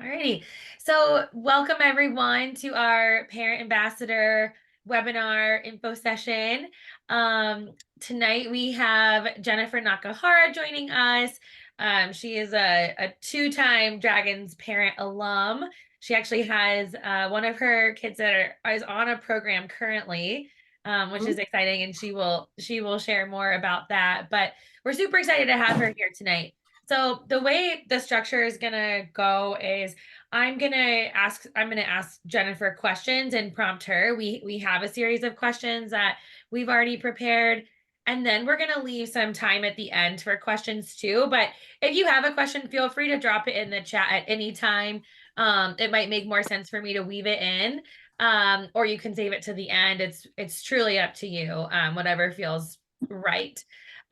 Alrighty. So welcome everyone to our Parent Ambassador webinar info session. Tonight we have Jennifer Nakahara joining us. She is a two-time Dragons parent alum. She actually has one of her kids that is on a program currently, which is exciting, and she will share more about that. But we're super excited to have her here tonight. So the way the structure is gonna go is I'm gonna ask Jennifer questions and prompt her. We have a series of questions that we've already prepared, and then we're gonna leave some time at the end for questions too. But if you have a question, feel free to drop it in the chat at any time. It might make more sense for me to weave it in, or you can save it to the end. It's truly up to you, whatever feels right.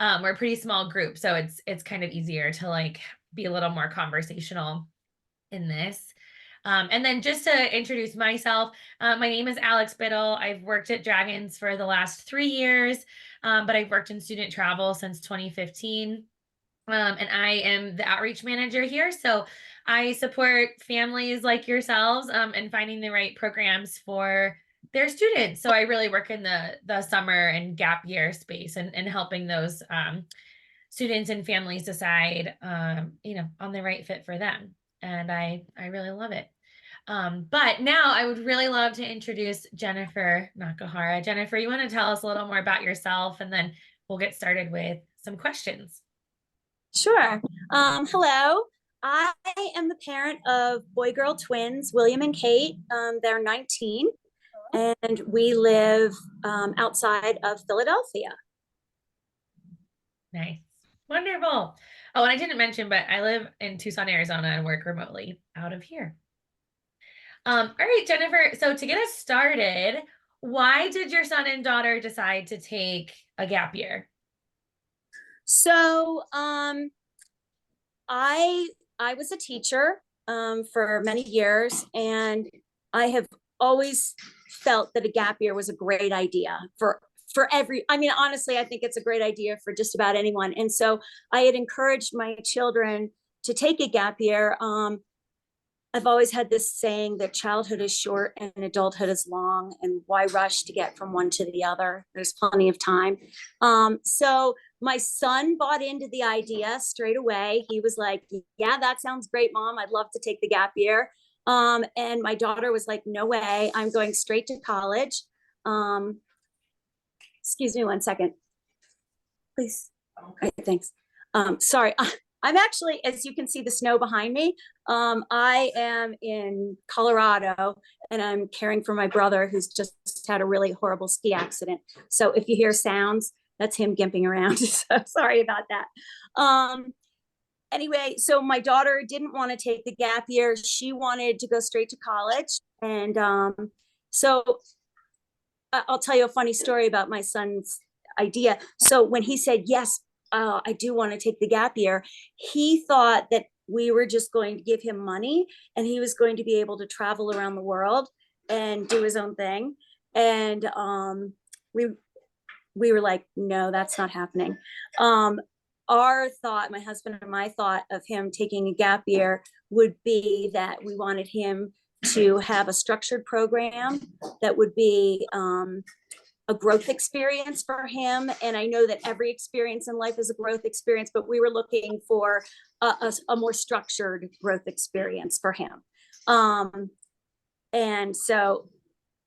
We're a pretty small group, so it's kind of easier to like be a little more conversational in this. And then just to introduce myself, my name is Alex Biddle. I've worked at Dragons for the last 3 years, but I've worked in student travel since 2015. And I am the outreach manager here. So I support families like yourselves in finding the right programs for their students. So I really work in the summer and gap year space and helping those students and families decide, on the right fit for them. And I really love it. But now I would really love to introduce Jennifer Nakahara. Jennifer, you want to tell us a little more about yourself, and then we'll get started with some questions. Sure. Hello. I am the parent of boy-girl twins, William and Kate. They're 19, and we live outside of Philadelphia. Nice. Wonderful. Oh, and I didn't mention, but I live in Tucson, Arizona, and work remotely out of here. All right, Jennifer. So to get us started, why did your son and daughter decide to take a gap year? So I was a teacher for many years, and I have always felt that a gap year was a great idea for honestly, I think it's a great idea for just about anyone. And so I had encouraged my children to take a gap year. I've always had this saying that childhood is short and adulthood is long, and why rush to get from one to the other? There's plenty of time. So my son bought into the idea straight away. He was like, yeah, that sounds great, Mom. I'd love to take the gap year. And my daughter was like, no way, I'm going straight to college. Excuse me one second, please. Okay, thanks. Sorry. I'm actually, as you can see the snow behind me, I am in Colorado, and I'm caring for my brother who's just had a really horrible ski accident. So if you hear sounds, that's him gimping around. So sorry about that. Anyway, so my daughter didn't want to take the gap year. She wanted to go straight to college. And so I'll tell you a funny story about my son's idea. So when he said, yes, I do want to take the gap year, he thought that we were just going to give him money and he was going to be able to travel around the world and do his own thing. And we were like, no, that's not happening. Our thought, my husband and my thought of him taking a gap year would be that we wanted him to have a structured program that would be a growth experience for him. And I know that every experience in life is a growth experience, but we were looking for a more structured growth experience for him. And so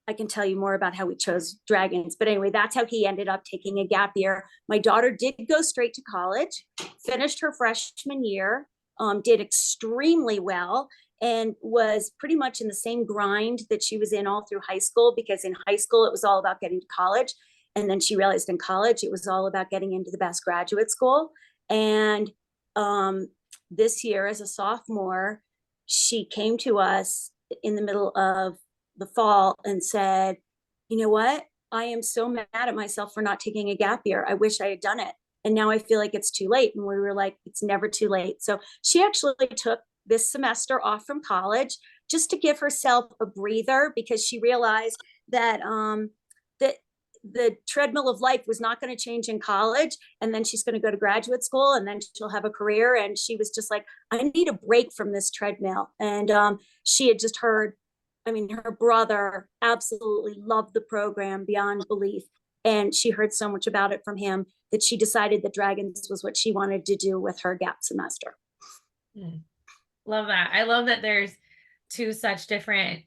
I can tell you more about how we chose Dragons. But anyway, that's how he ended up taking a gap year. My daughter did go straight to college, finished her freshman year, did extremely well, and was pretty much in the same grind that she was in all through high school, because in high school, it was all about getting to college. And then she realized in college, it was all about getting into the best graduate school. And this year, as a sophomore, she came to us in the middle of the fall and said, you know what? I am so mad at myself for not taking a gap year. I wish I had done it. And now I feel like it's too late. And we were like, it's never too late. So she actually took this semester off from college just to give herself a breather, because she realized that the treadmill of life was not going to change in college, and then she's going to go to graduate school, and then she'll have a career. And she was just like, I need a break from this treadmill. And she had just heard, I mean, her brother absolutely loved the program beyond belief, and she heard so much about it from him that she decided that dragons was what she wanted to do with her gap semester. Love that. I love that there's two such different,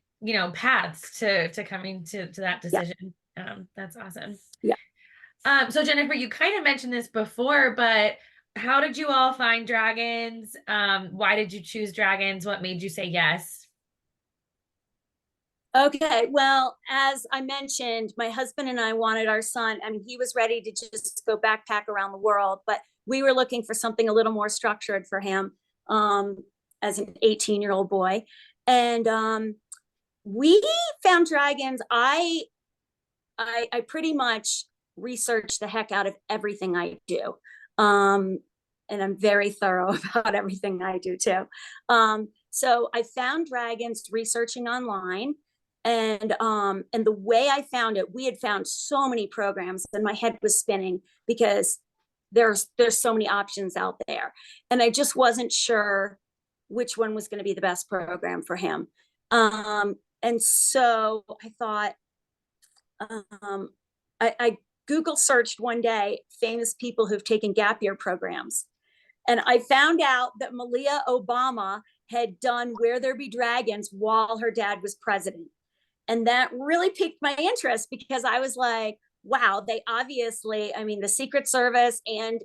paths to coming to that decision. Yeah. That's awesome. Yeah. So Jennifer, you kind of mentioned this before, but how did you all find dragons? Why did you choose dragons? What made you say yes? Okay, well, as I mentioned, my husband and I wanted our son. I mean, he was ready to just go backpack around the world, but we were looking for something a little more structured for him as an 18-year-old boy. And we found dragons. I pretty much research the heck out of everything I do. And I'm very thorough about everything I do too. So I found dragons researching online. And the way I found it, we had found so many programs and my head was spinning because there's so many options out there. And I just wasn't sure which one was going to be the best program for him. And so I thought, I Google searched one day famous people who've taken gap year programs. And I found out that Malia Obama had done Where There Be Dragons while her dad was president. And that really piqued my interest because I was like, wow, they obviously, I mean, the Secret Service and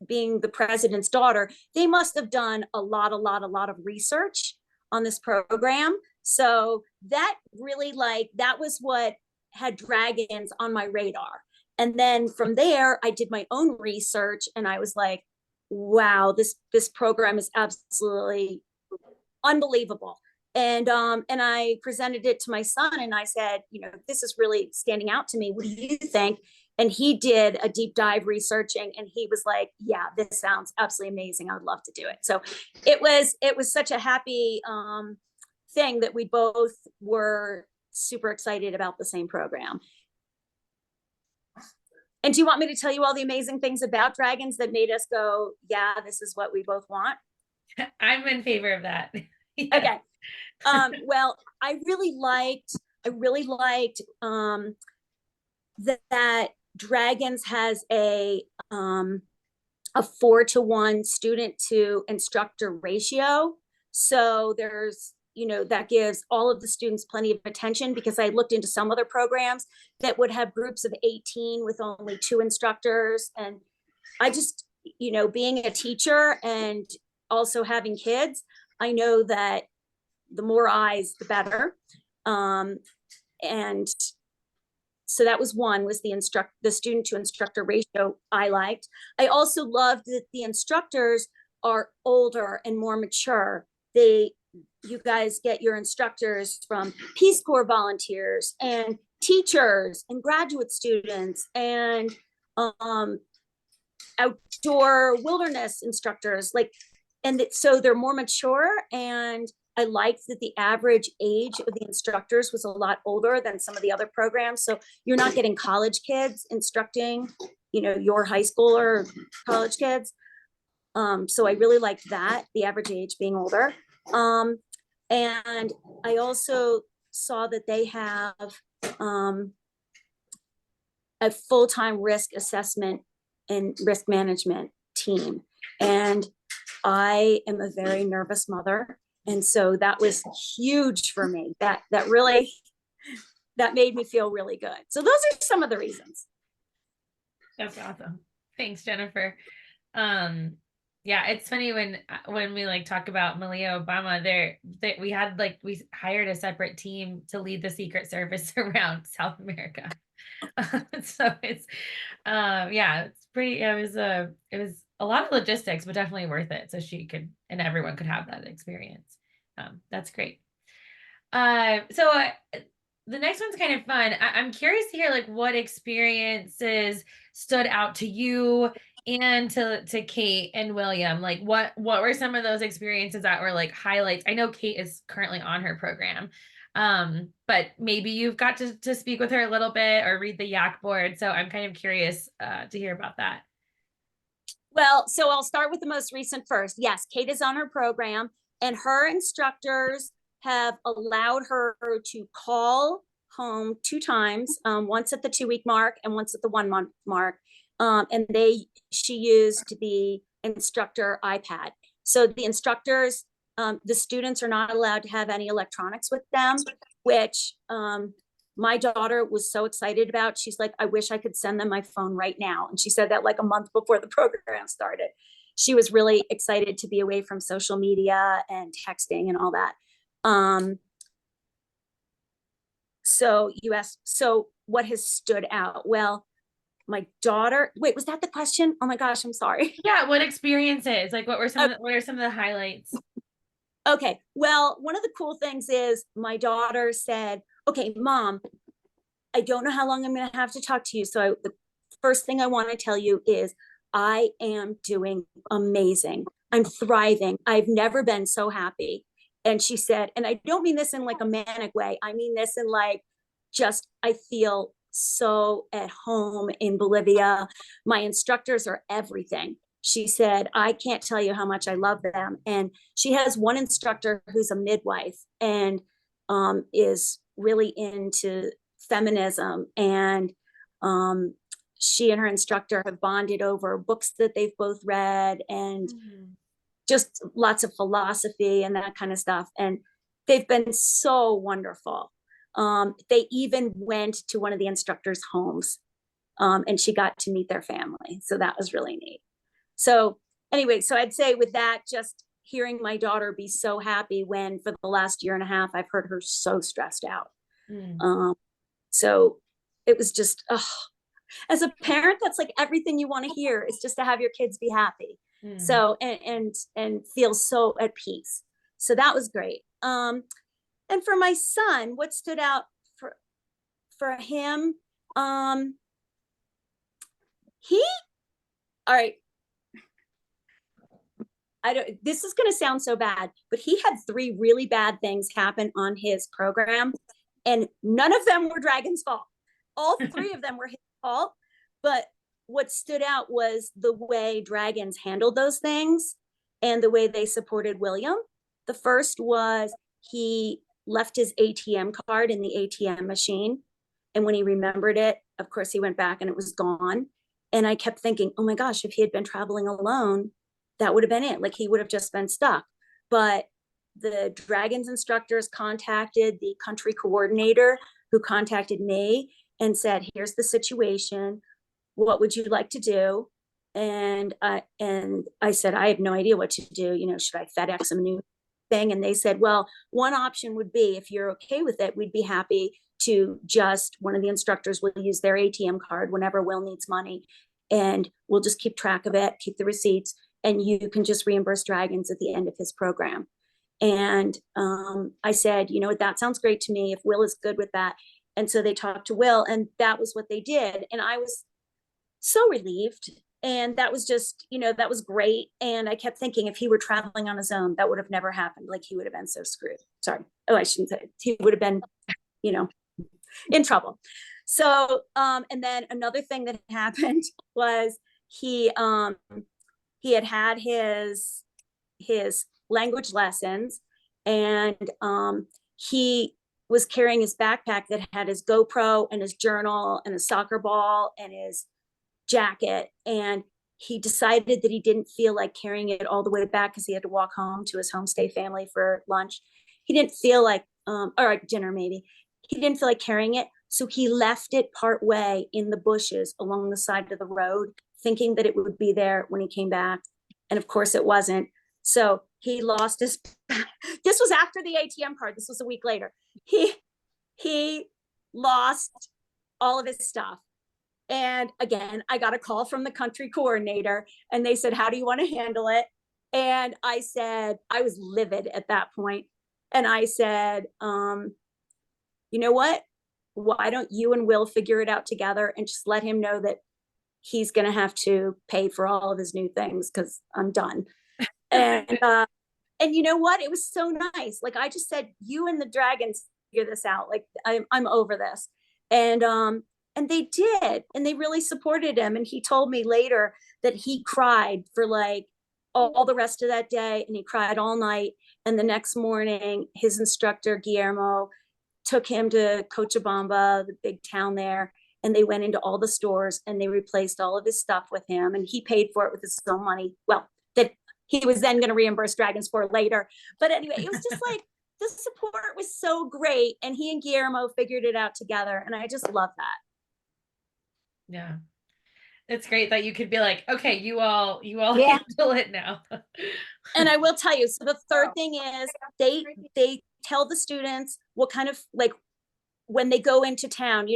being the president's daughter, they must have done a lot of research on this program. So that really, like, that was what had dragons on my radar. And then from there, I did my own research and I was like, wow, this program is absolutely unbelievable. And I presented it to my son and I said, this is really standing out to me. What do you think? And he did a deep dive researching and he was like, yeah, this sounds absolutely amazing. I would love to do it. So it was such a happy thing that we both were super excited about the same program. And do you want me to tell you all the amazing things about dragons that made us go, yeah, this is what we both want? I'm in favor of that. Yeah. Okay. Well, I really liked that Dragons has a 4-to-1 student to instructor ratio. So there's, that gives all of the students plenty of attention because I looked into some other programs that would have groups of 18 with only 2 instructors. And I just, being a teacher and also having kids, I know that the more eyes, the better. And so that was the student to instructor ratio I liked. I also loved that the instructors are older and more mature. You guys get your instructors from Peace Corps volunteers and teachers and graduate students and outdoor wilderness instructors, so they're more mature. And I liked that the average age of the instructors was a lot older than some of the other programs. So you're not getting college kids instructing, your high school or college kids. So I really liked that, the average age being older. And I also saw that they have a full-time risk assessment and risk management team. And I am a very nervous mother. And so that was huge for me. That made me feel really good. So those are some of the reasons. That's awesome. Thanks, Jennifer. Yeah, it's funny when we talk about Malia Obama, we hired a separate team to lead the Secret Service around South America. So it's it was a lot of logistics, but definitely worth it. So she could, and everyone could have that experience. That's great. So the next one's kind of fun. I'm curious to hear what experiences stood out to you and to Kate and William. What were some of those experiences that were highlights? I know Kate is currently on her program. But maybe you've got to speak with her a little bit or read the yak board. So I'm kind of curious to hear about that. Well, so I'll start with the most recent first. Yes, Kate is on her program, and her instructors have allowed her to call home 2 times, once at the 2 week mark and once at the 1 month mark. And she used the instructor iPad. So the instructors, the students are not allowed to have any electronics with them, which my daughter was so excited about. She's like, I wish I could send them my phone right now. And she said that like a month before the program started. She was really excited to be away from social media and texting and all that. So you asked, so what has stood out? Well, my daughter, wait, was that the question? Oh my gosh, I'm sorry. Yeah, what experiences? Like what are some of the highlights? Okay, well, one of the cool things is my daughter said, okay, Mom, I don't know how long I'm going to have to talk to you. So the first thing I want to tell you is I am doing amazing. I'm thriving. I've never been so happy. And she said, and I don't mean this in like a manic way. I mean this in like, just, I feel so at home in Bolivia. My instructors are everything. She said, I can't tell you how much I love them. And she has one instructor who's a midwife and is really into feminism. And she and her instructor have bonded over books that they've both read and just lots of philosophy and that kind of stuff. And they've been so wonderful. They even went to one of the instructors' homes, and she got to meet their family. So that was really neat. So anyway, so I'd say with that, just hearing my daughter be so happy when for the last year and a half, I've heard her so stressed out. So it was just, as a parent, that's like everything you want to hear is just to have your kids be happy. So, and feel so at peace. So that was great. And for my son, what stood out for him, he, all right, I don't, this is going to sound so bad, but he had 3 really bad things happen on his program, and none of them were Dragon's fault. All 3 of them were his fault. But what stood out was the way Dragons handled those things and the way they supported William. The first was he left his ATM card in the ATM machine. And when he remembered it, of course, he went back and it was gone. And I kept thinking, oh my gosh, if he had been traveling alone, that would have been it. Like he would have just been stuck. But the Dragons instructors contacted the country coordinator, who contacted me and said, here's the situation. What would you like to do? And I said, I have no idea what to do. You know, should I FedEx him a new thing? And they said, well, one option would be, if you're okay with it, we'd be happy to just, one of the instructors will use their ATM card whenever Will needs money, and we'll just keep track of it, keep the receipts, and you can just reimburse Dragons at the end of his program. And I said, you know what, that sounds great to me if Will is good with that. And so they talked to Will, and that was what they did. And I was so relieved. And that was just, you know, that was great. And I kept thinking, if he were traveling on his own, that would have never happened. Like he would have been so screwed. Sorry. Oh, I shouldn't say it. He would have been, you know, in trouble. So, and then another thing that happened was he had his language lessons, and he was carrying his backpack that had his GoPro and his journal and a soccer ball and his jacket. And he decided that he didn't feel like carrying it all the way back because he had to walk home to his homestay family for lunch. He didn't feel like, or dinner maybe. He didn't feel like carrying it. So he left it part way in the bushes along the side of the road, thinking that it would be there when he came back. And of course it wasn't. So he lost his, this was after the ATM card. This was a week later. He lost all of his stuff. And again, I got a call from the country coordinator, and they said, how do you want to handle it? And I said, I was livid at that point. And I said, you know what? Why don't you and Will figure it out together and just let him know that he's going to have to pay for all of his new things because I'm done. And you know what? It was so nice. Like I just said, you and the Dragons figure this out. Like I'm over this. And they did, and they really supported him. And he told me later that he cried for like all the rest of that day, and he cried all night. And the next morning, his instructor, Guillermo, took him to Cochabamba, the big town there, and they went into all the stores and they replaced all of his stuff with him, and he paid for it with his own money. Well, that he was then going to reimburse Dragons for later. But anyway, it was just like the support was so great, and he and Guillermo figured it out together, and I just love that. Yeah. It's great that you could be like, okay, you all Yeah. handle it now. And I will tell you, so the third thing is they tell the students what kind of, like, when they go into town,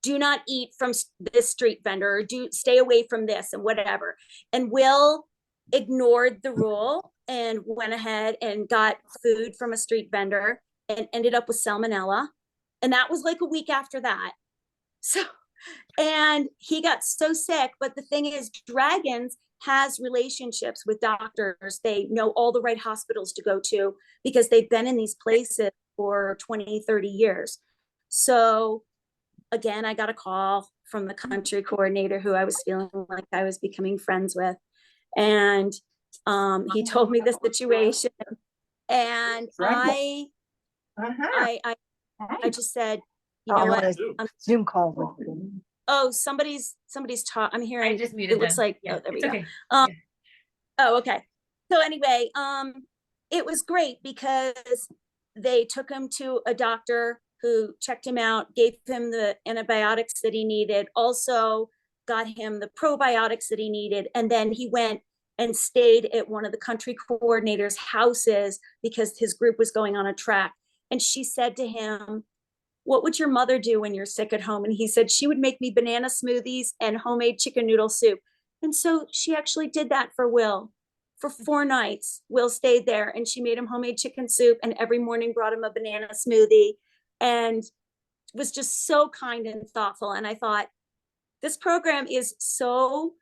do not eat from this street vendor, or do stay away from this and whatever. And Will ignored the rule and went ahead and got food from a street vendor and ended up with salmonella. And that was like a week after that. So, and he got so sick. But the thing is, Dragons has relationships with doctors. They know all the right hospitals to go to because they've been in these places for 20, 30 years. So again, I got a call from the country coordinator who I was feeling like I was becoming friends with. And he told me the situation. And I just said, you know what? Zoom call with them. Oh, somebody's I'm hearing. I just muted it looks them. like, Yeah, oh, there we it's go. okay. Yeah. Yeah. Oh, okay. So anyway, it was great because they took him to a doctor who checked him out, gave him the antibiotics that he needed, also got him the probiotics that he needed. And then he went and stayed at one of the country coordinators' houses because his group was going on a track. And she said to him, what would your mother do when you're sick at home? And he said, she would make me banana smoothies and homemade chicken noodle soup. And so she actually did that for Will. For 4 nights, Will stayed there, and she made him homemade chicken soup and every morning brought him a banana smoothie and was just so kind and thoughtful. And I thought, this program is so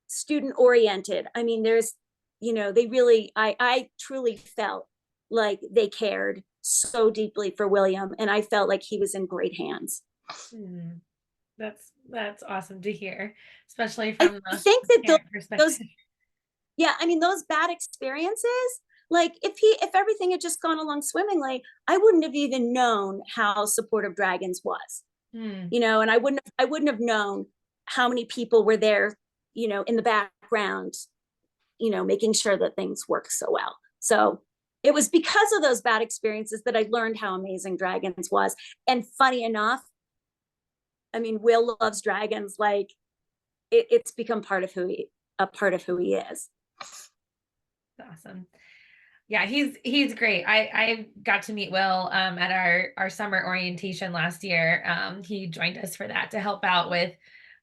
student oriented. I mean, they really, I truly felt like they cared so deeply for William, and I felt like he was in great hands. Mm, that's awesome to hear, especially I from the think that parent those, perspective. yeah, I mean, those bad experiences, like if everything had just gone along swimmingly, I wouldn't have even known how supportive Dragons was, Hmm. and I wouldn't have known how many people were there, in the background, making sure that things work so well. So it was because of those bad experiences that I learned how amazing Dragons was. And funny enough, I mean, Will loves Dragons. Like it's become a part of who he is. Awesome. Yeah, he's great. I got to meet Will at our summer orientation last year. He joined us for that to help out with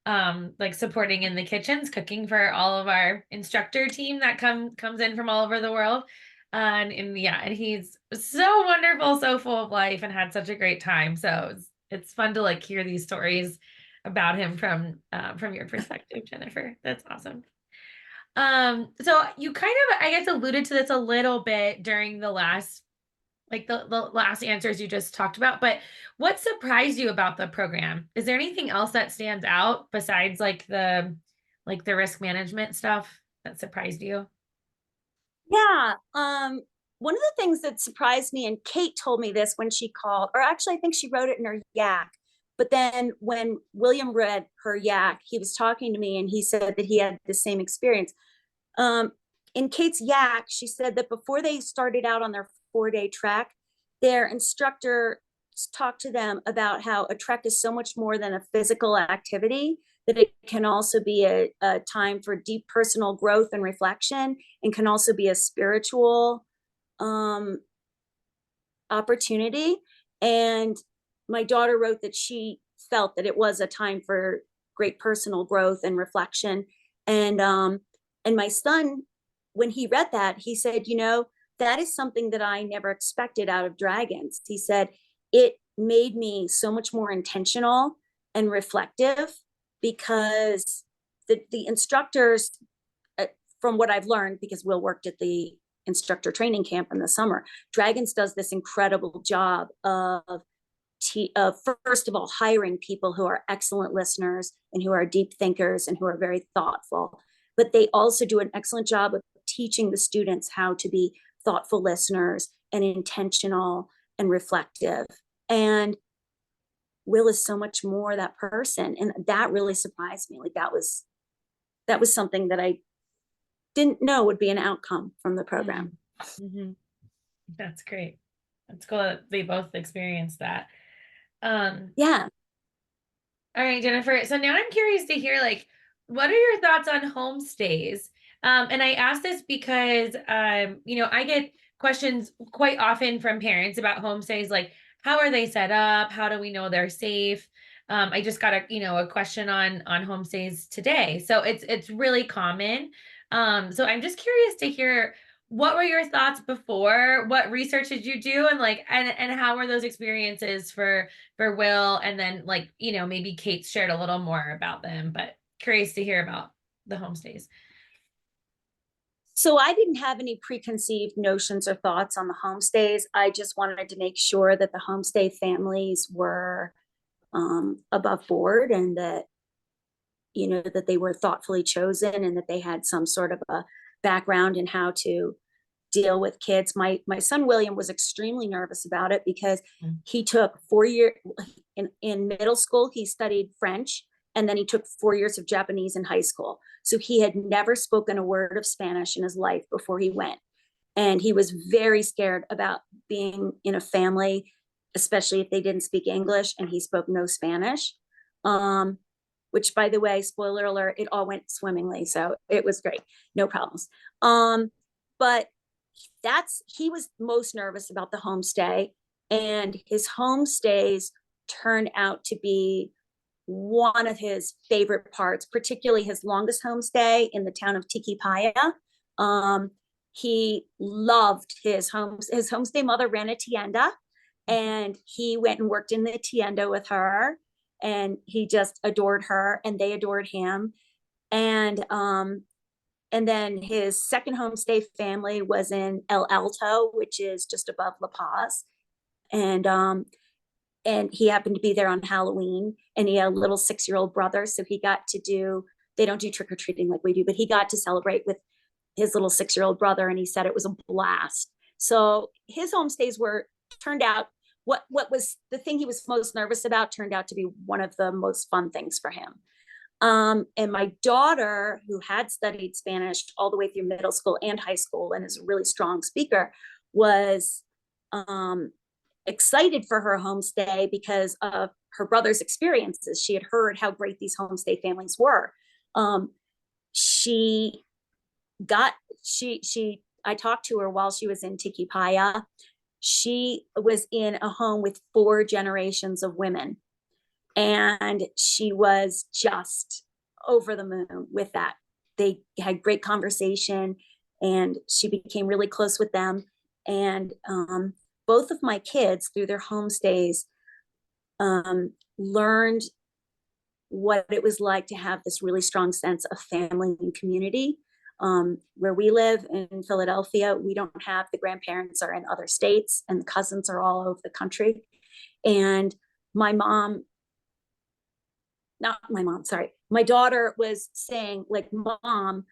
like supporting in the kitchens, cooking for all of our instructor team that comes in from all over the world. And he's so wonderful, so full of life, and had such a great time. So it's fun to like hear these stories about him from your perspective, Jennifer. That's awesome. So you kind of, I guess, alluded to this a little bit during the last, like the last answers you just talked about, but what surprised you about the program? Is there anything else that stands out besides like the risk management stuff that surprised you? Yeah. One of the things that surprised me, and Kate told me this when she called, or actually I think she wrote it in her yak. But then when William read her yak, he was talking to me and he said that he had the same experience. Um, in Kate's yak, she said that before they started out on their 4-day trek, their instructor talked to them about how a trek is so much more than a physical activity, that it can also be a time for deep personal growth and reflection, and can also be a spiritual opportunity. And my daughter wrote that she felt that it was a time for great personal growth and reflection. And my son, when he read that, he said, that is something that I never expected out of Dragons. He said, it made me so much more intentional and reflective, because the instructors, from what I've learned, because Will worked at the instructor training camp in the summer. Dragons does this incredible job of first of all, hiring people who are excellent listeners and who are deep thinkers and who are very thoughtful. But they also do an excellent job of teaching the students how to be thoughtful listeners and intentional and reflective. And Will is so much more that person. And that really surprised me. Like that was something that I didn't know would be an outcome from the program. Mm-hmm. That's great. That's cool that they both experienced that. Yeah. All right, Jennifer. So now I'm curious to hear, like, what are your thoughts on homestays? And I ask this because, I get questions quite often from parents about homestays, like, how are they set up? How do we know they're safe? I just got a question on homestays today, so it's really common. So I'm just curious to hear, what were your thoughts before? What research did you do, and how were those experiences for Will, and then maybe Kate shared a little more about them, but curious to hear about the homestays. So I didn't have any preconceived notions or thoughts on the homestays. I just wanted to make sure that the homestay families were above board, and that that they were thoughtfully chosen, and that they had some sort of a background in how to deal with kids. My son William was extremely nervous about it because he took 4 years in middle school. He studied French, and then he took 4 years of Japanese in high school. So he had never spoken a word of Spanish in his life before he went. And he was very scared about being in a family, especially if they didn't speak English and he spoke no Spanish. Which, by the way, spoiler alert, it all went swimmingly. So it was great. No problems. But he was most nervous about the homestay, and his homestays turned out to be one of his favorite parts, particularly his longest homestay in the town of Tikipaya. He loved his homestay mother ran a tienda, and he went and worked in the tienda with her, and he just adored her, and they adored him. And then his second homestay family was in El Alto, which is just above La Paz. And he happened to be there on Halloween, and he had a little 6-year-old brother. So he got to they don't do trick-or-treating like we do, but he got to celebrate with his little 6-year-old brother. And he said it was a blast. So his homestays turned out, what was the thing he was most nervous about turned out to be one of the most fun things for him. And my daughter, who had studied Spanish all the way through middle school and high school and is a really strong speaker, was excited for her homestay because of her brother's experiences. She had heard how great these homestay families were. I talked to her while she was in Tikipaya. She was in a home with 4 generations of women, and she was just over the moon with that. They had great conversation, and she became really close with them. And both of my kids, through their homestays, learned what it was like to have this really strong sense of family and community. Where we live in Philadelphia, we don't have, the grandparents are in other states, and the cousins are all over the country. And my daughter was saying, like, Mom,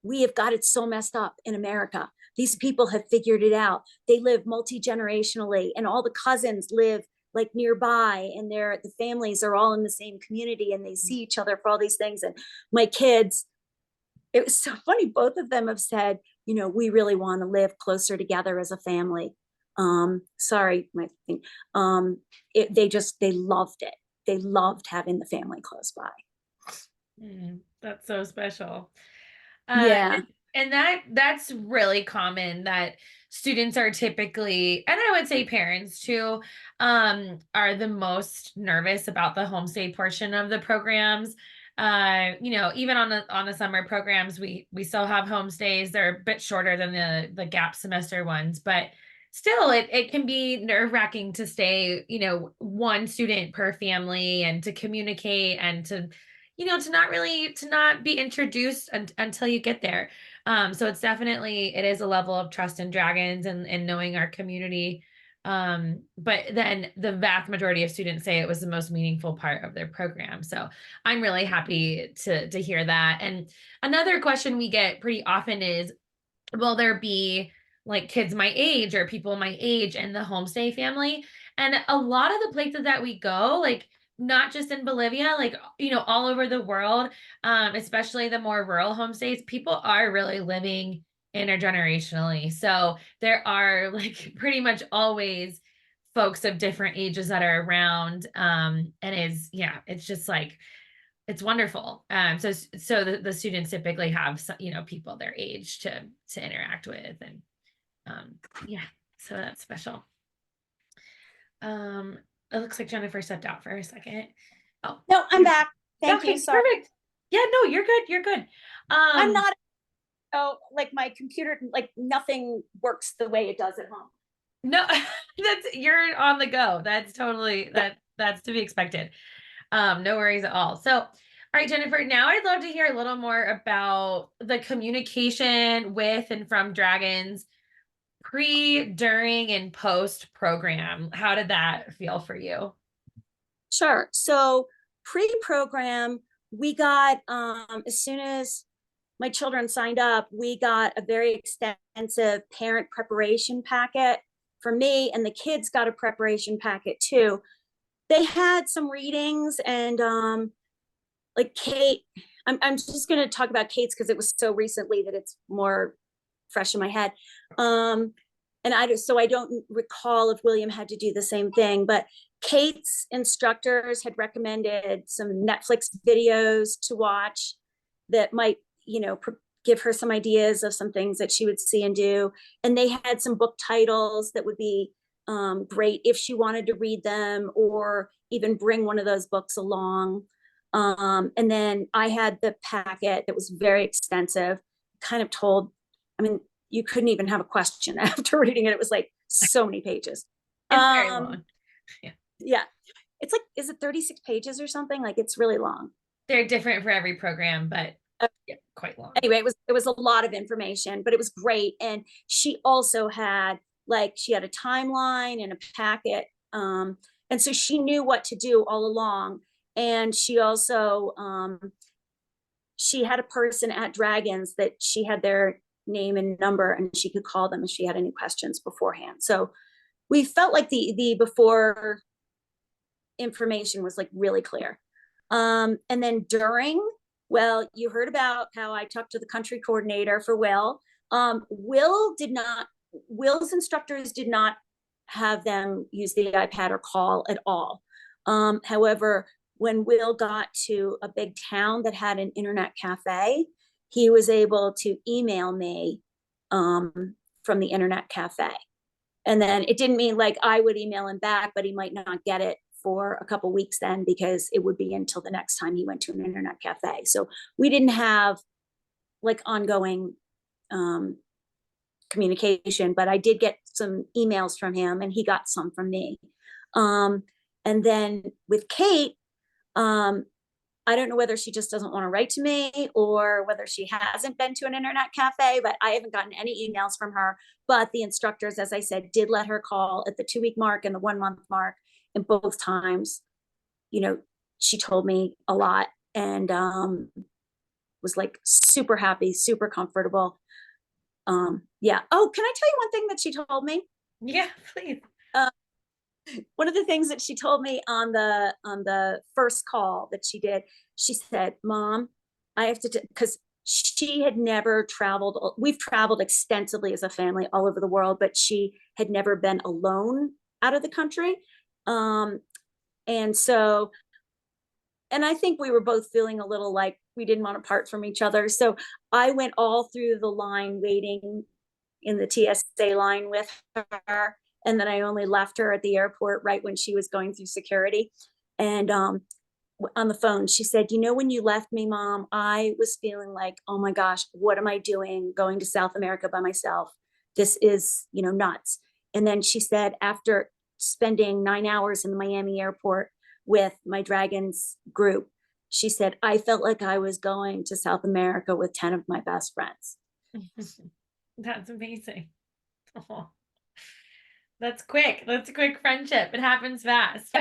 we have got it so messed up in America. These people have figured it out. They live multi-generationally, and all the cousins live like nearby, and the families are all in the same community, and they see each other for all these things. And my kids, it was so funny. Both of them have said, we really want to live closer together as a family. Sorry, my thing. They loved it. They loved having the family close by. That's so special. Yeah. And that's really common, that students are typically, and I would say parents too, are the most nervous about the homestay portion of the programs. Even on the summer programs, we still have homestays. They're a bit shorter than the gap semester ones, but still it can be nerve-wracking to stay, one student per family, and to communicate, and to not be introduced until you get there. So it's definitely, it is a level of trust in dragons and knowing our community. But then the vast majority of students say it was the most meaningful part of their program. So I'm really happy to hear that. And another question we get pretty often is, will there be like kids my age or people my age in the homestay family? And a lot of the places that we go, like not just in Bolivia, like all over the world, especially the more rural homestays, people are really living intergenerationally. So there are like pretty much always folks of different ages that are around. And it's just like it's wonderful. So the students typically have people their age to interact with, and yeah, so that's special. It looks like Jennifer stepped out for a second. Oh No, I'm back. Thank okay, you. Sorry. perfect. Yeah, no, you're good. You're good. I'm not, oh, like my computer, like nothing works the way it does at home. No, you're on the go. That's totally Yeah. that's to be expected. No worries at all. So, all right, Jennifer, now I'd love to hear a little more about the communication with and from dragons pre, during, and post program. How did that feel for you? Sure. So pre-program, we got, as soon as my children signed up, we got a very extensive parent preparation packet for me, and the kids got a preparation packet too. They had some readings, and like Kate, I'm just going to talk about Kate's because it was so recently that it's more fresh in my head. And I don't recall if William had to do the same thing, but Kate's instructors had recommended some Netflix videos to watch that might, give her some ideas of some things that she would see and do. And they had some book titles that would be great if she wanted to read them or even bring one of those books along. And then I had the packet that was very extensive, kind of told, I mean, you couldn't even have a question after reading it. It was like so many pages. It's very long. Yeah. Yeah. It's like, is it 36 pages or something? Like it's really long. They're different for every program, but yeah, quite long. Anyway, it was a lot of information, but it was great. And she also had she had a timeline and a packet. And so she knew what to do all along. And she also she had a person at Dragons that she had their name and number, and she could call them if she had any questions beforehand. So we felt like the before information was like really clear. And then during, well, you heard about how I talked to the country coordinator for Will. Will's instructors did not have them use the iPad or call at all. However, when Will got to a big town that had an internet cafe, he was able to email me from the internet cafe. And then it didn't mean like I would email him back, but he might not get it for a couple weeks then because it would be until the next time he went to an internet cafe. So we didn't have like ongoing communication, but I did get some emails from him and he got some from me. And then with Kate, I don't know whether she just doesn't want to write to me or whether she hasn't been to an internet cafe, but I haven't gotten any emails from her. But the instructors, as I said, did let her call at the 2-week mark and the 1-month mark. And both times, she told me a lot and was like super happy, super comfortable. Yeah. Oh, can I tell you one thing that she told me? Yeah, please. One of the things that she told me on the first call that she did, she said, "Mom, I have to," because she had never traveled. We've traveled extensively as a family all over the world, but she had never been alone out of the country. And so, and I think we were both feeling a little like we didn't want to part from each other. So I went all through the line waiting in the TSA line with her. And then I only left her at the airport right when she was going through security. And on the phone, she said, when you left me, Mom, I was feeling like, oh my gosh, what am I doing going to South America by myself? This is, nuts. And then she said, after spending 9 hours in the Miami airport with my Dragons group, she said, I felt like I was going to South America with 10 of my best friends. That's amazing. Oh, that's quick. That's a quick friendship. It happens fast.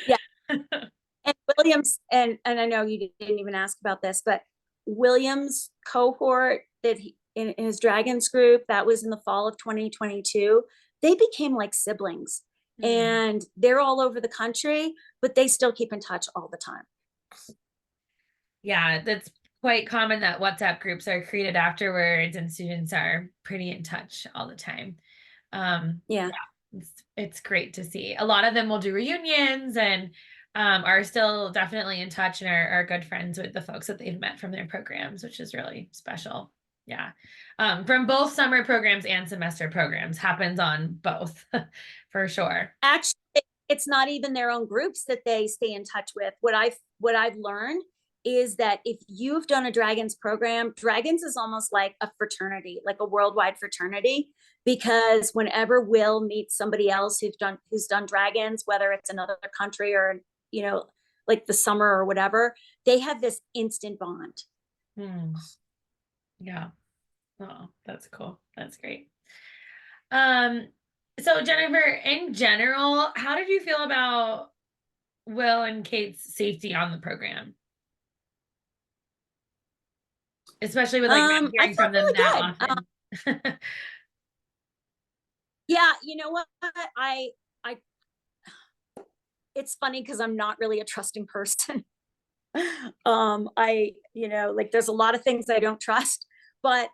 Yeah. And Williams, and I know you didn't even ask about this, but Williams cohort that in his Dragons group, that was in the fall of 2022, they became like siblings. And they're all over the country, but they still keep in touch all the time. Yeah, that's quite common that WhatsApp groups are created afterwards and students are pretty in touch all the time. Yeah. It's great to see. A lot of them will do reunions and are still definitely in touch and are good friends with the folks that they've met from their programs, which is really special. Yeah. From both summer programs and semester programs, happens on both for sure. Actually, it's not even their own groups that they stay in touch with. What I've learned is that if you've done a Dragons program, Dragons is almost like a fraternity, like a worldwide fraternity, because whenever Will meets somebody else who's done Dragons, whether it's another country or, you know, like the summer or whatever, they have this instant bond. Yeah. Oh, that's cool. That's great. Um, so Jennifer, in general, how did you feel about Will and Kate's safety on the program? Especially with like not I hearing felt from them really that good. often. Yeah, you know what? I it's funny because I'm not really a trusting person. Like there's a lot of things I don't trust, but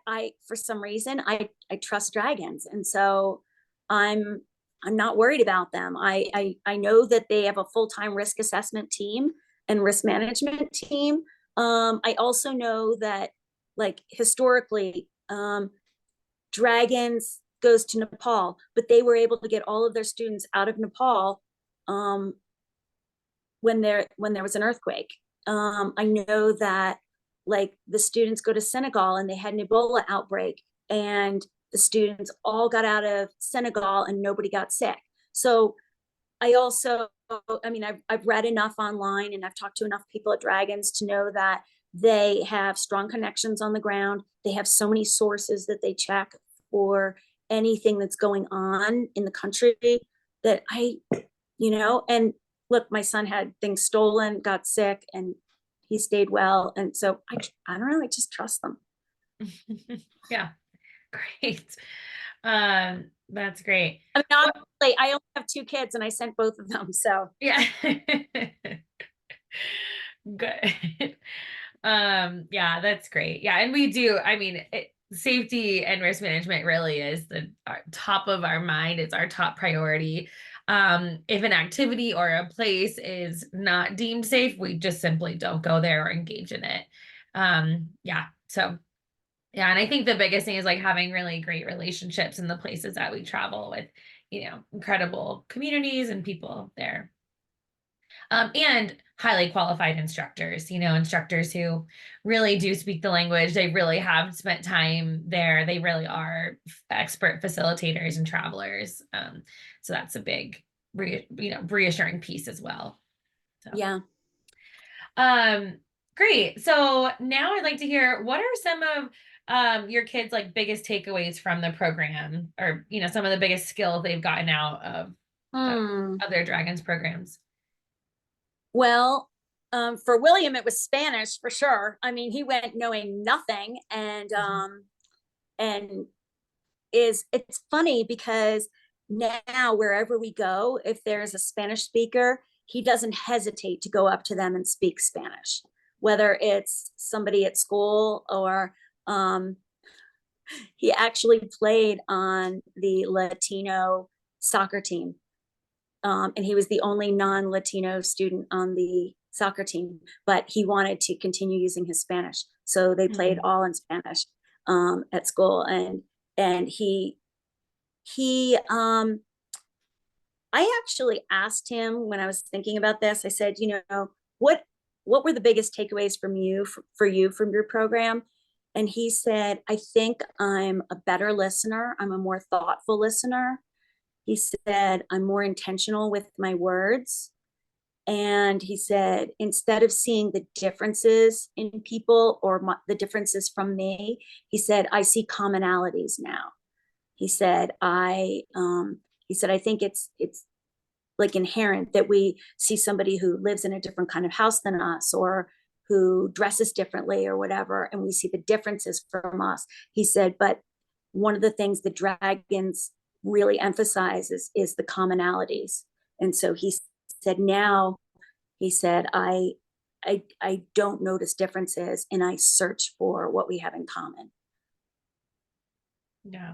for some reason I trust dragons. And so I'm I'm not worried about them. I know that they have a full-time risk assessment team and risk management team. I also know that, like, historically, dragons goes to Nepal, but they were able to get all of their students out of Nepal um, when there was an earthquake. I know that, like, the students go to Senegal and they had an Ebola outbreak, and the students all got out of Senegal and nobody got sick. So I also, I mean, I've read enough online and I've talked to enough people at Dragons to know that they have strong connections on the ground. They have so many sources that they check for anything that's going on in the country that and look, my son had things stolen, got sick, and he stayed well. And so I don't know, I just trust them. Yeah, great. That's great. I mean, obviously, I only have 2 kids and I sent both of them. So Yeah. Good. Yeah, that's great. Yeah, and we do, I mean, safety and risk management really is the top of our mind. It's our top priority. If an activity or a place is not deemed safe, we just simply don't go there or engage in it. Yeah, so yeah, and I think the biggest thing is like having really great relationships in the places that we travel with, incredible communities and people there. And highly qualified instructors, instructors who really do speak the language. They really have spent time there. They really are expert facilitators and travelers. So that's a big, reassuring piece as well. So. yeah. Great. So now I'd like to hear, what are some of your kids' like biggest takeaways from the program, or some of the biggest skills they've gotten out of their Dragons programs? Well, for William, it was Spanish for sure. I mean, he went knowing nothing, and it's funny because now wherever we go, if there's a Spanish speaker, he doesn't hesitate to go up to them and speak Spanish, whether it's somebody at school or he actually played on the Latino soccer team. And he was the only non-Latino student on the soccer team, but he wanted to continue using his Spanish. So they played all in Spanish at school. And I actually asked him when I was thinking about this, I said, what were the biggest takeaways from you from your program? And he said, I think I'm a better listener. I'm a more thoughtful listener. He said, I'm more intentional with my words. And he said, instead of seeing the differences in people or the differences from me, he said, I see commonalities now. He said, I think it's like inherent that we see somebody who lives in a different kind of house than us, or who dresses differently or whatever, and we see the differences from us. He said, but one of the things the dragons really emphasizes is the commonalities. And so he said, now he said, I don't notice differences, and I search for what we have in common. Yeah.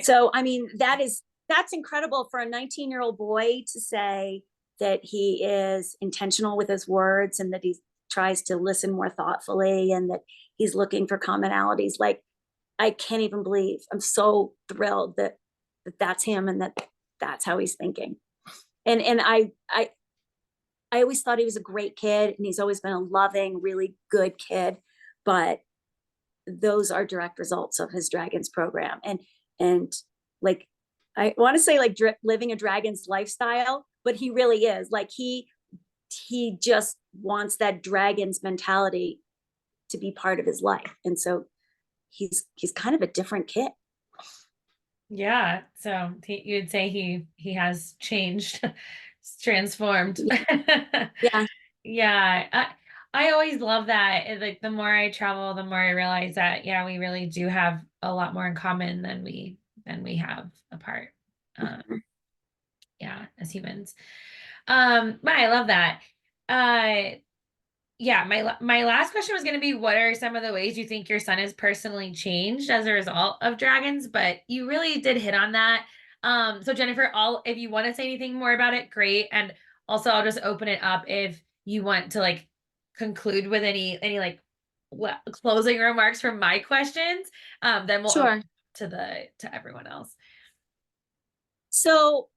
So, I mean, that's incredible for a 19-year-old boy to say that he is intentional with his words, and that he tries to listen more thoughtfully, and that he's looking for commonalities. Like, I can't even believe, I'm so thrilled that that's him, and that's how he's thinking. And I always thought he was a great kid, and he's always been a loving, really good kid, but those are direct results of his Dragons program. And like, I want to say like living a Dragons lifestyle, but he really is like, he just wants that Dragons mentality to be part of his life. And so he's kind of a different kid. Yeah. So you'd say he has changed, transformed. Yeah. Yeah. I always love that. Like the more I travel, the more I realize that, yeah, we really do have a lot more in common than we have apart. Yeah, as humans. But I love that. Uh yeah, my last question was going to be, what are some of the ways you think your son has personally changed as a result of dragons? But you really did hit on that. So Jennifer, if you want to say anything more about it, great. And also I'll just open it up if you want to like conclude with any like closing remarks from my questions. Then we'll Sure. open to everyone else. So,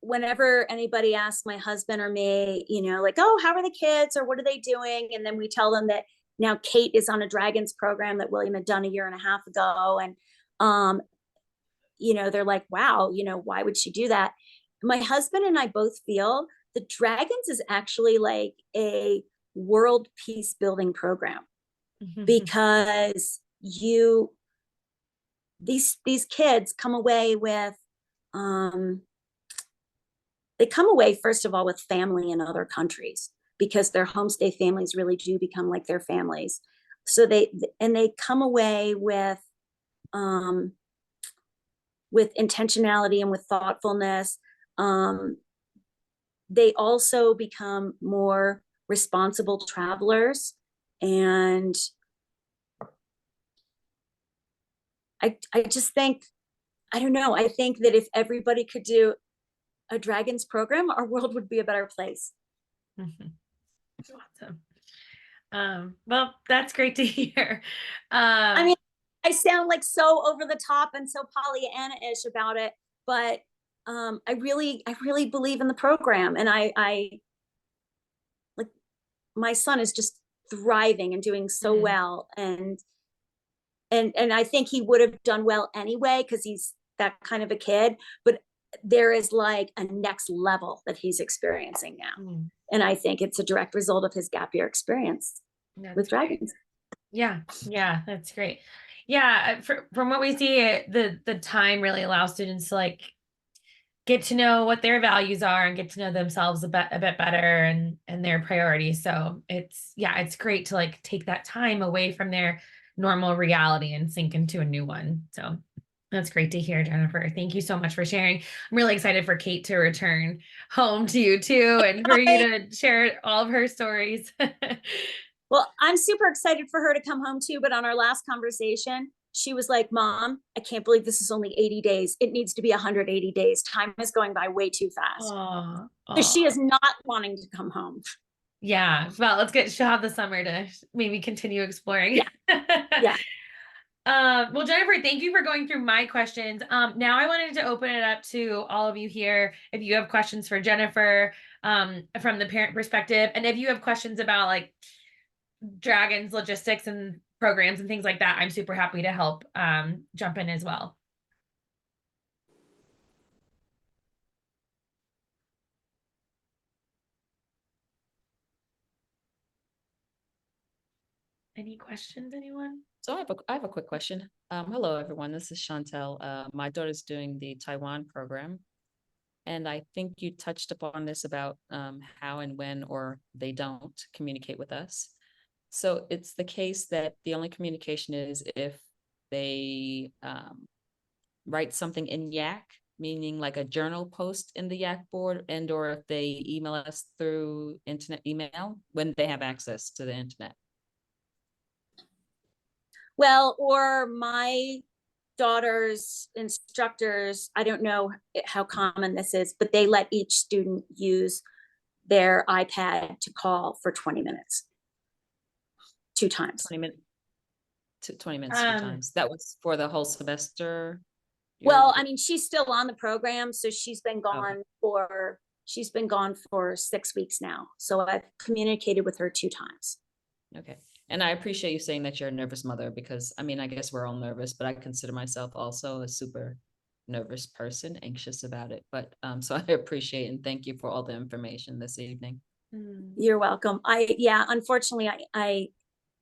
whenever anybody asks my husband or me, like, oh, how are the kids, or what are they doing? And then we tell them that now Kate is on a Dragons program that William had done a year and a half ago. And, they're like, wow, why would she do that? My husband and I both feel the Dragons is actually like a world peace building program, because these kids come away with they come away first of all with family in other countries, because their homestay families really do become like their families. So they come away with intentionality and with thoughtfulness. They also become more responsible travelers. And I just think, I don't know, I think that if everybody could do a Dragons program, our world would be a better place. Awesome. Well, that's great to hear. I mean, I sound like so over the top and so Pollyanna-ish about it, but I really believe in the program, and I like, my son is just thriving and doing so well, and I think he would have done well anyway, because he's that kind of a kid. But there is like a next level that he's experiencing now, and I think it's a direct result of his gap year experience with Dragons. Yeah, that's great. Yeah, from what we see, the time really allows students to like get to know what their values are and get to know themselves a bit better, and their priorities. So it's great to like take that time away from their normal reality and sink into a new one. So that's great to hear, Jennifer. Thank you so much for sharing. I'm really excited for Kate to return home to you too, and for you to share all of her stories. Well, I'm super excited for her to come home too. But on our last conversation, she was like, Mom, I can't believe this is only 80 days. It needs to be 180 days. Time is going by way too fast. So she is not wanting to come home. Yeah. Well, she'll have the summer to maybe continue exploring. Yeah. Well, Jennifer, thank you for going through my questions. Now I wanted to open it up to all of you here. If you have questions for Jennifer, from the parent perspective, and if you have questions about like Dragons logistics and programs and things like that, I'm super happy to help jump in as well. Any questions, anyone? So I have a quick question. Hello, everyone. This is Chantel. My daughter's doing the Taiwan program. And I think you touched upon this about how and when or they don't communicate with us. So it's the case that the only communication is if they write something in Yak, meaning like a journal post in the Yak board, and or if they email us through internet email when they have access to the internet. Well, or my daughter's instructors, I don't know how common this is, but they let each student use their iPad to call for 20 minutes. 2 times. 20 minutes. 20 minutes, 2 times. That was for the whole semester. Well, I mean, she's still on the program, so she's been gone Okay. for 6 weeks now. So I've communicated with her 2 times. Okay. And I appreciate you saying that you're a nervous mother, because I mean, I guess we're all nervous, but I consider myself also a super nervous person, anxious about it. But so I appreciate and thank you for all the information this evening. You're welcome. Unfortunately, I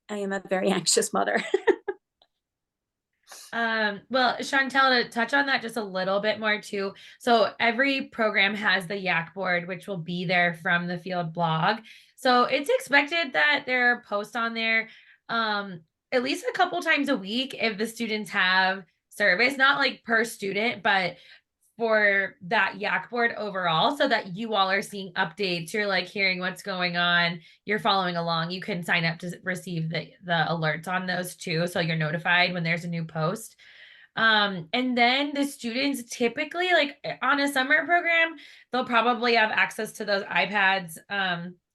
am a very anxious mother. Well, Chantel, to touch on that just a little bit more too. So every program has the Yak board, which will be there from the field blog. So it's expected that there are posts on there at least a couple times a week if the students have service, not like per student, but for that Yak board overall, so that you all are seeing updates, you're like hearing what's going on, you're following along. You can sign up to receive the alerts on those too, so you're notified when there's a new post. And then the students typically, like on a summer program, they'll probably have access to those iPads.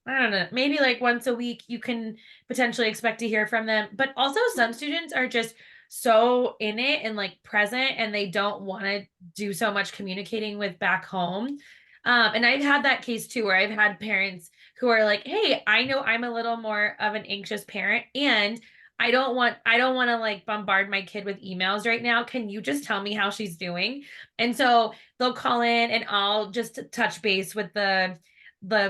I don't know, maybe like once a week you can potentially expect to hear from them. But also some students are just so in it and like present, and they don't want to do so much communicating with back home. And I've had that case too, where I've had parents who are like, hey, I know I'm a little more of an anxious parent, and I don't want to like bombard my kid with emails right now. Can you just tell me how she's doing? And so they'll call in and I'll just touch base with the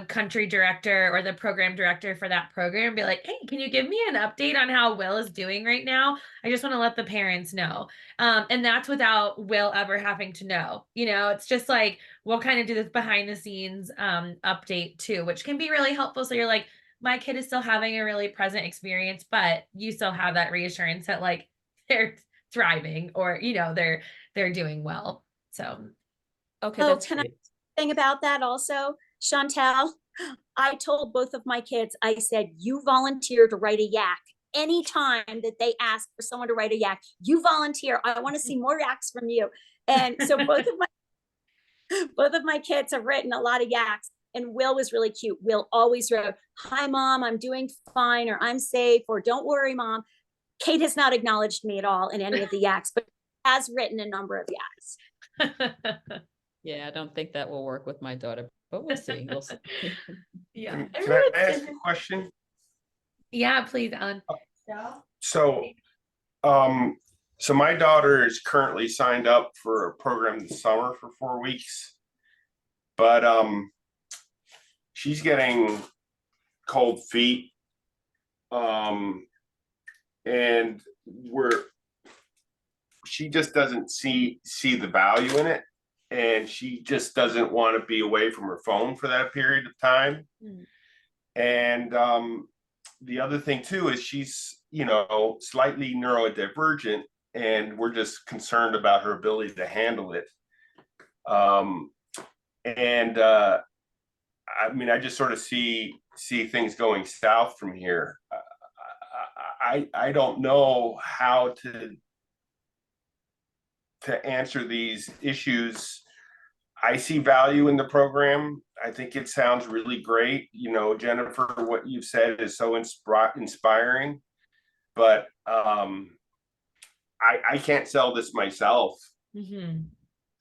country director or the program director for that program and be like, hey, can you give me an update on how Will is doing right now? I just want to let the parents know. And that's without Will ever having to know. It's just like we'll kind of do this behind the scenes update too, which can be really helpful. So you're like, my kid is still having a really present experience, but you still have that reassurance that like they're thriving, or they're doing well. So Okay, Oh, that's can I great. think about that also, Chantel? I told both of my kids, I said, you volunteer to write a yak. Anytime that they ask for someone to write a yak, you volunteer. I want to see more yaks from you. And so both of my kids have written a lot of yaks. And Will was really cute. Will always wrote, hi, Mom, I'm doing fine, or I'm safe, or don't worry, Mom. Kate has not acknowledged me at all in any of the yaks, but has written a number of yaks. Yeah, I don't think that will work with my daughter, but we'll see. We'll see. Yeah. Can I ask a question? Yeah, please, Ellen. So, so my daughter is currently signed up for a program this summer for 4 weeks, but she's getting cold feet, and she just doesn't see the value in it, and she just doesn't want to be away from her phone for that period of time. And the other thing too is she's slightly neurodivergent, and we're just concerned about her ability to handle it. And I mean, I just sort of see things going south from here. I don't know how to answer these issues. I see value in the program. I think it sounds really great. Jennifer, what you've said is so inspiring, but I can't sell this myself.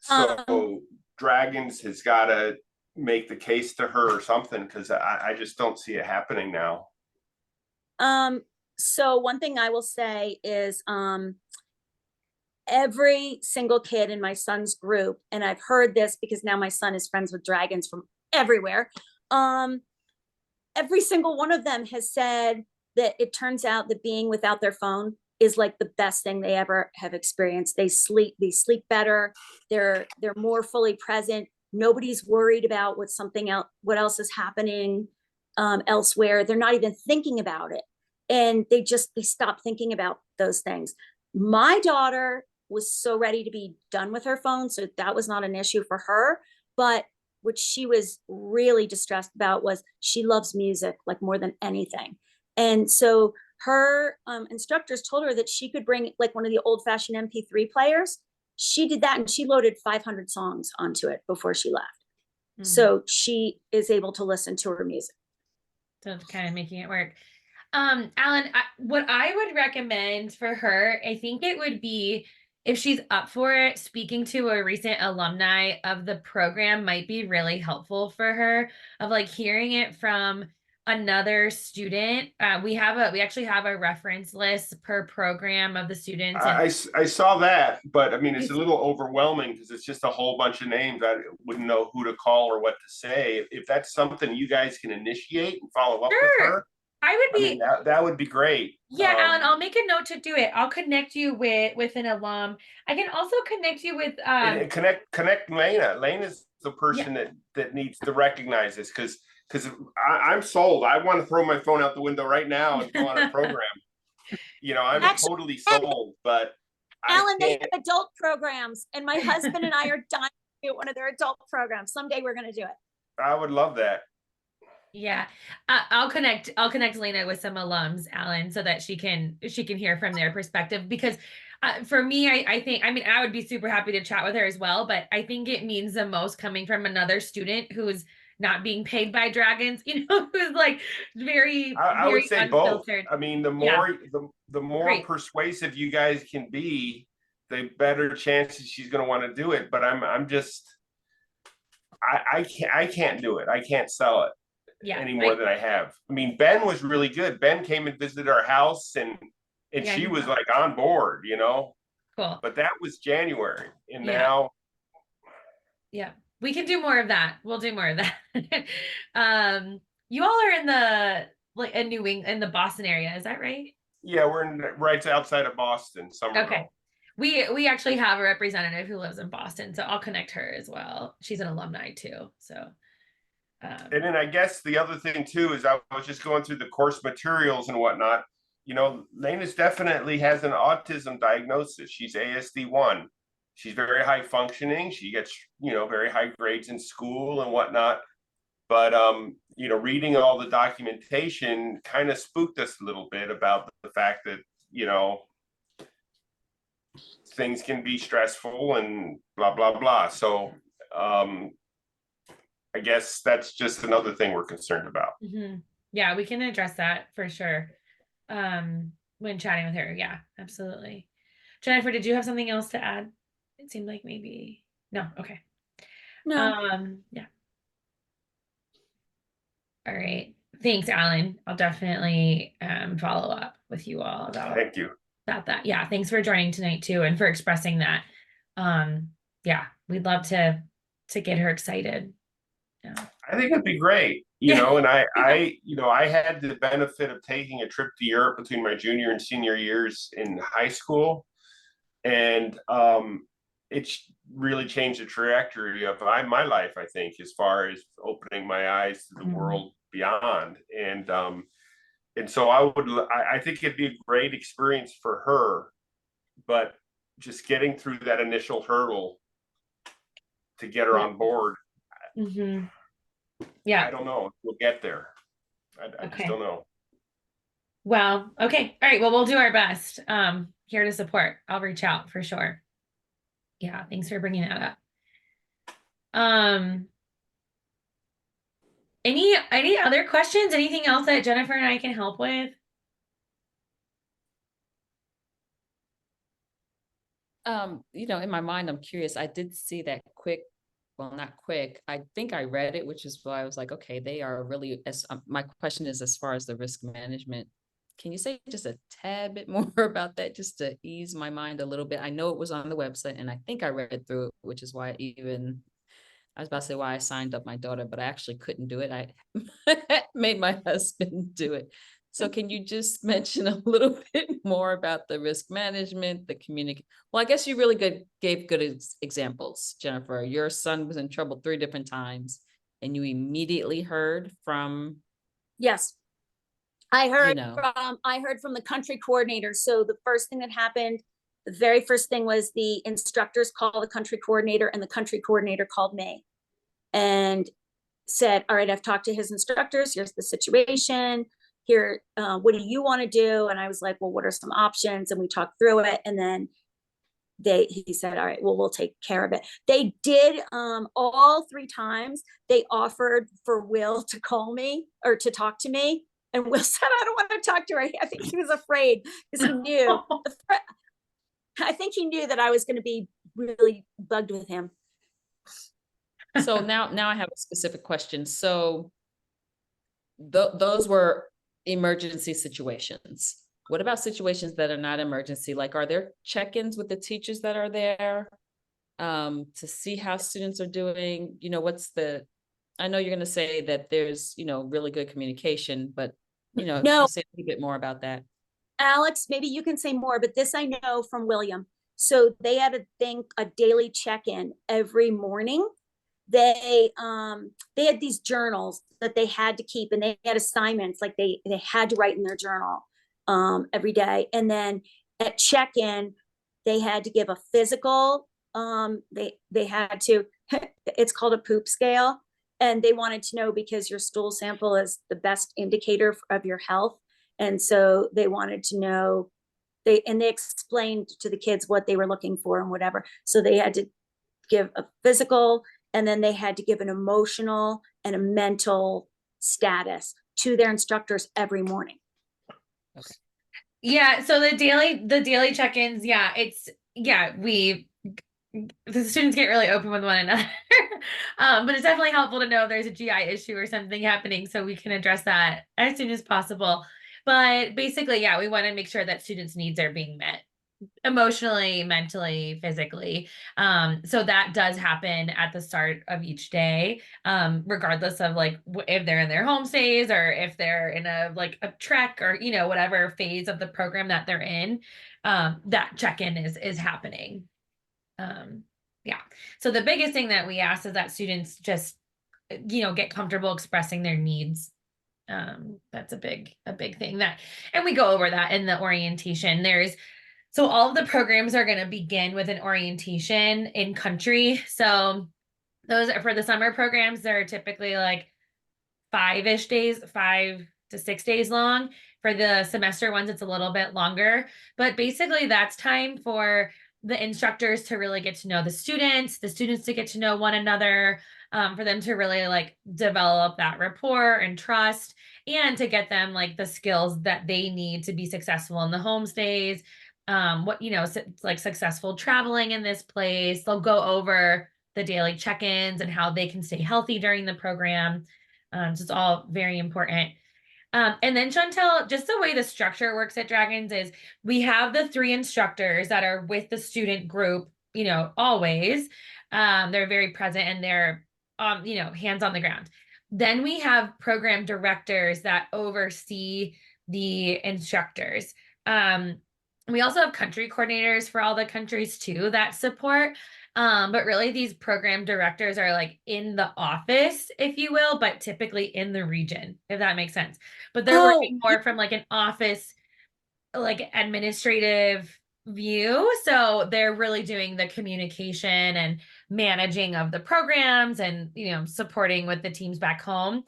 So Dragons has got to make the case to her or something, because I just don't see it happening now. So one thing I will say is every single kid in my son's group, and I've heard this because now my son is friends with Dragons from everywhere. Every single one of them has said, that it turns out that being without their phone is like the best thing they ever have experienced. They sleep better. They're more fully present. Nobody's worried about what else is happening elsewhere. They're not even thinking about it. And they stop thinking about those things. My daughter was so ready to be done with her phone, so that was not an issue for her. But what she was really distressed about was she loves music like more than anything. And so her instructors told her that she could bring like one of the old-fashioned MP3 players. She did that, and she loaded 500 songs onto it before she left. So she is able to listen to her music. So it's kind of making it work. Alan, what I would recommend for her, I think it would be, if she's up for it, speaking to a recent alumni of the program might be really helpful for her, of like hearing it from another student. We actually have a reference list per program of the students. And I saw that, but I mean, it's a little overwhelming because it's just a whole bunch of names. I wouldn't know who to call or what to say. If that's something you guys can initiate and follow up with her, I mean, that would be great. Yeah, Alan, I'll make a note to do it. I'll connect you with an alum. I can also connect you with and connect Lena. Lena's the person that needs to recognize this, because I'm sold. I want to throw my phone out the window right now and go on a program. I'm totally sold, but Alan, they have adult programs, and my husband and I are dying to do one of their adult programs. Someday we're going to do it. I would love that. Yeah, I'll connect Lena with some alums, Alan, so that she can hear from their perspective. Because for me, I think, I mean, I would be super happy to chat with her as well, but I think it means the most coming from another student who's not being paid by dragons, who's like I would say unfiltered. both. I mean, the more Great. persuasive you guys can be, the better chances she's going to want to do it. But I'm just, I can't do it. I can't sell it. Any more than I have. I mean, Ben was really good. Ben came and visited our house, and she was like on board, Cool. But that was January, and now. Yeah, we can do more of that. We'll do more of that. You all are in the Boston area, is that right? Yeah, we're right outside of Boston, Somerville. Okay. We actually have a representative who lives in Boston, so I'll connect her as well. She's an alumni too, so. And then I guess the other thing too is I was just going through the course materials and whatnot. Lena's definitely has an autism diagnosis. She's ASD1. She's very high functioning. She gets, very high grades in school and whatnot. But, reading all the documentation kind of spooked us a little bit about the fact that, things can be stressful and blah, blah, blah. So, I guess that's just another thing we're concerned about. Mm-hmm. Yeah, we can address that for sure. When chatting with her. Yeah, absolutely. Jennifer, did you have something else to add? It seemed like maybe no. Okay. No. Yeah. All right. Thanks, Alan. I'll definitely follow up with you all about that. Yeah, thanks for joining tonight too, and for expressing that. Yeah, we'd love to get her excited. Yeah. I think it'd be great, and I had the benefit of taking a trip to Europe between my junior and senior years in high school. And it's really changed the trajectory of my life, I think, as far as opening my eyes to the world beyond. And so I think it'd be a great experience for her, but just getting through that initial hurdle to get her on board. Mm-hmm. Yeah. I don't know. We'll get there. I just don't know. Well, okay. All right. Well, we'll do our best. Here to support. I'll reach out for sure. Yeah. Thanks for bringing that up. Any other questions? Anything else that Jennifer and I can help with? In my mind, I'm curious. I did see that not quick. I think I read it, which is why I was like, okay, they are really, my question is, as far as the risk management, can you say just a tad bit more about that, just to ease my mind a little bit? I know it was on the website, and I think I read through it, which is why I was about to say why I signed up my daughter, but I actually couldn't do it. I made my husband do it. So can you just mention a little bit more about the risk management, the communicate? Well, I guess you really gave good examples, Jennifer. Your son was in trouble 3 different times and you immediately heard from, Yes. I you heard know, from the country coordinator. So the first thing that happened, the very first thing was the instructors called the country coordinator, and the country coordinator called me and said, all right, I've talked to his instructors. Here's the situation. Here, what do you want to do? And I was like, well, what are some options? And we talked through it. And then he said, all right, well, we'll take care of it. They did, all 3 times they offered for Will to call me or to talk to me. And Will said, I don't want to talk to her. I think he was afraid because he knew, I think he knew that I was going to be really bugged with him. so now I have a specific question. So those were emergency situations. What about situations that are not emergency? Like, are there check-ins with the teachers that are there to see how students are doing? You know, I know you're going to say that there's, you know, really good communication, but, you know, No, say a little bit more about that. Alex, maybe you can say more, but this I know from William. So they had a daily check-in every morning. They had these journals that they had to keep, and they had assignments like they had to write in their journal every day. And then at check-in, they had to give a physical. They had to. It's called a poop scale, and they wanted to know because your stool sample is the best indicator of your health, and so they wanted to know. They explained to the kids what they were looking for and whatever. So they had to give a physical, and then they had to give an emotional and a mental status to their instructors every morning. Okay. Yeah, so the daily check-ins, the students get really open with one another. But it's definitely helpful to know if there's a GI issue or something happening so we can address that as soon as possible. But basically, yeah, we want to make sure that students' needs are being met emotionally, mentally, physically. So that does happen at the start of each day, regardless of like if they're in their home stays or if they're in a trek or, you know, whatever phase of the program that they're in, that check-in is happening. Yeah. So the biggest thing that we ask is that students just, you know, get comfortable expressing their needs. That's a big thing and we go over that in the orientation. So all of the programs are going to begin with an orientation in country. So those are for the summer programs. They're typically like 5 to 6 days long. For the semester ones, it's a little bit longer, but basically that's time for the instructors to really get to know the students to get to know one another, for them to really like develop that rapport and trust, and to get them like the skills that they need to be successful in the home stays. What, you know, like successful traveling in this place. They'll go over the daily check-ins and how they can stay healthy during the program. So it's all very important. And then Chantel, just the way the structure works at Dragons is we have the 3 instructors that are with the student group, you know, always. They're very present and they're, you know, hands on the ground. Then we have program directors that oversee the instructors. We also have country coordinators for all the countries too that support. But really these program directors are like in the office, if you will, but typically in the region, if that makes sense. But they're working more from like an office, like administrative view. So they're really doing the communication and managing of the programs and, you know, supporting with the teams back home.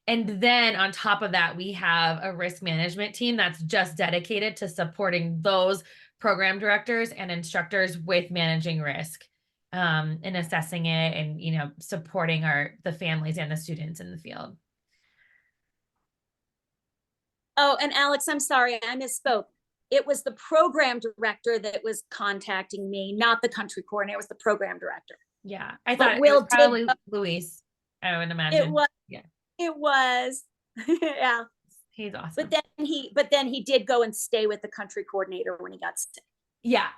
And then on top of that, we have a risk management team that's just dedicated to supporting those program directors and instructors with managing risk, and assessing it and, you know, supporting the families and the students in the field. Oh, and Alex, I'm sorry, I misspoke. It was the program director that was contacting me, not the country coordinator. It was the program director. Yeah, I But thought it was Will probably did. Luis, I would imagine. It was. Yeah, It was. Yeah. he's awesome. But then he did go and stay with the country coordinator when he got sick. Yeah,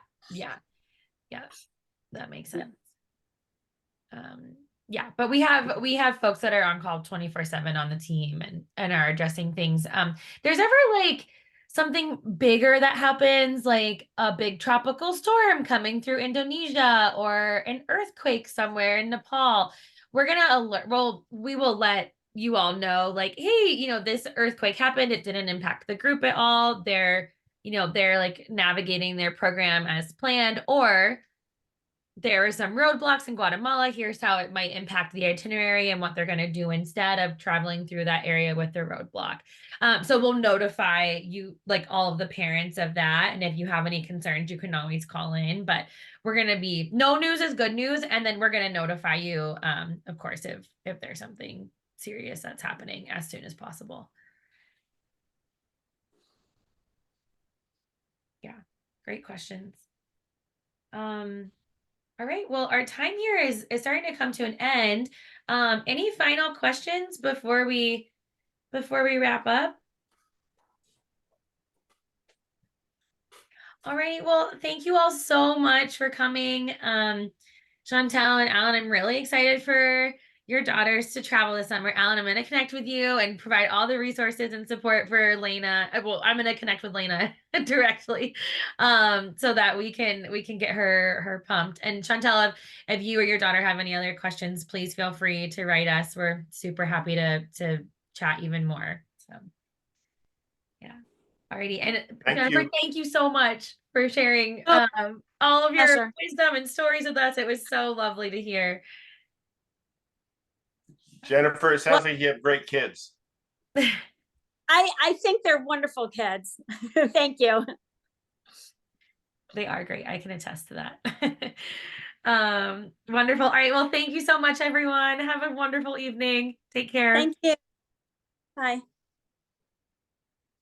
that makes sense. Yeah, but we have folks that are on call 24/7 on the team and are addressing things. There's ever like something bigger that happens, like a big tropical storm coming through Indonesia or an earthquake somewhere in Nepal, we're gonna alert. Well, we will let you all know, like, hey, this earthquake happened. It didn't impact the group at all. They're like navigating their program as planned, or there are some roadblocks in Guatemala. Here's how it might impact the itinerary and what they're going to do instead of traveling through that area with the roadblock. So we'll notify you, like all of the parents of that. And if you have any concerns, you can always call in. But we're going to be, no news is good news. And then we're going to notify you, of course, if there's something serious that's happening as soon as possible. Yeah, great questions. All right, well, our time here is starting to come to an end. Any final questions before we wrap up? All right, well, thank you all so much for coming. Chantel and Alan, I'm really excited for your daughters to travel this summer. Alan, I'm going to connect with you and provide all the resources and support for Lena. Well, I'm going to connect with Lena directly, so that we can get her pumped. And Chantel, if you or your daughter have any other questions, please feel free to write us. We're super happy to chat even more. So, yeah. Alrighty, and Jennifer, thank you so much for sharing all of your wisdom and stories with us. It was so lovely to hear. Jennifer, it sounds like you have great kids. I think they're wonderful kids. Thank you. They are great. I can attest to that. Wonderful. All right. Well, thank you so much, everyone. Have a wonderful evening. Take care. Thank you. Bye.